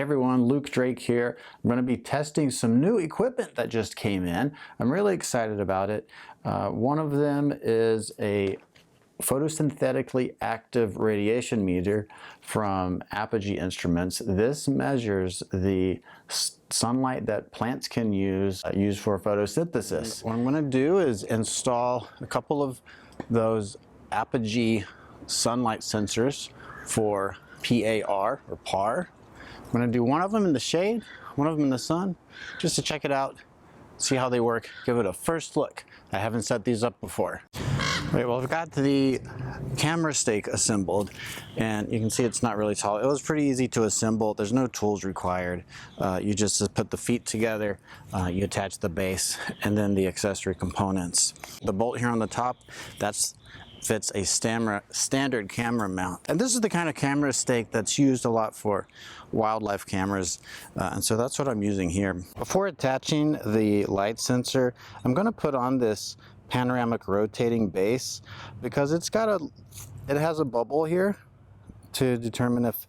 Hey everyone, Luke Drake here. I'm going to be testing some new equipment that just came in. I'm really excited about it. One of them is a photosynthetically active radiation meter from Apogee Instruments. This measures the sunlight that plants can use for photosynthesis. What I'm going to do is install a couple of those Apogee sunlight sensors for PAR or PAR. I'm going to do one of them in the shade, one of them in the sun, just to check it out, see how they work, give it a first look. I haven't set these up before. Right, well, I've got the camera stake assembled, and you can see it's not really tall. It was pretty easy to assemble. There's no tools required. You just put the feet together, you attach the base, and then the accessory components. The bolt here on the top, fits a standard camera mount. And this is the kind of camera stake that's used a lot for wildlife cameras. And so that's what I'm using here. Before attaching the light sensor, I'm going to put on this panoramic rotating base because it has a bubble here to determine if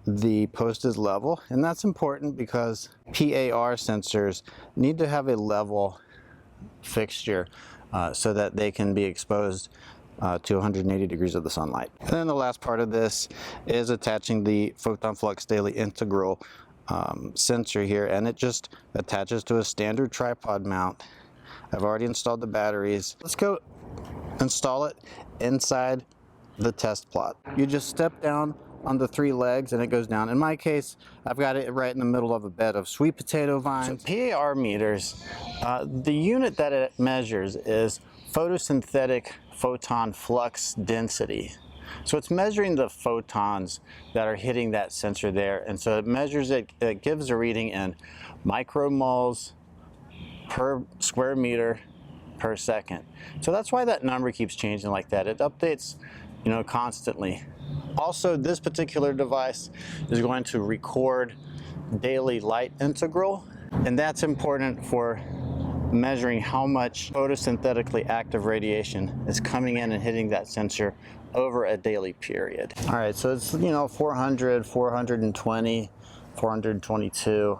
the post is level. And that's important because PAR sensors need to have a level fixture so that they can be exposed to 180 degrees of the sunlight. And then the last part of this is attaching the Photon Flux Daily integral sensor here, and it just attaches to a standard tripod mount. I've already installed the batteries. Let's go install it inside the test plot. You just step down on the 3 legs and it goes down. In my case, I've got it right in the middle of a bed of sweet potato vines. So PAR meters, the unit that it measures is Photosynthetic Photon Flux Density. So it's measuring the photons that are hitting that sensor there, and so it measures it gives a reading in micromoles per square meter per second. So that's why that number keeps changing like that. It updates, constantly. Also, this particular device is going to record daily light integral, and that's important for measuring how much photosynthetically active radiation is coming in and hitting that sensor over a daily period. All right, so it's 400, 420, 422.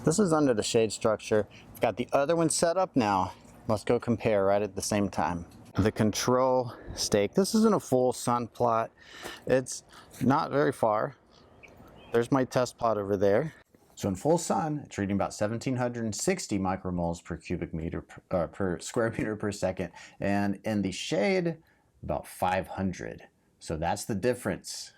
This is under the shade structure. I've got the other one set up now. Let's go compare right at the same time. The control stake, this isn't a full sun plot. It's not very far. There's my test plot over there. So in full sun, it's reading about 1760 micromoles per cubic meter per square meter per second. And in the shade, about 500. So that's the difference.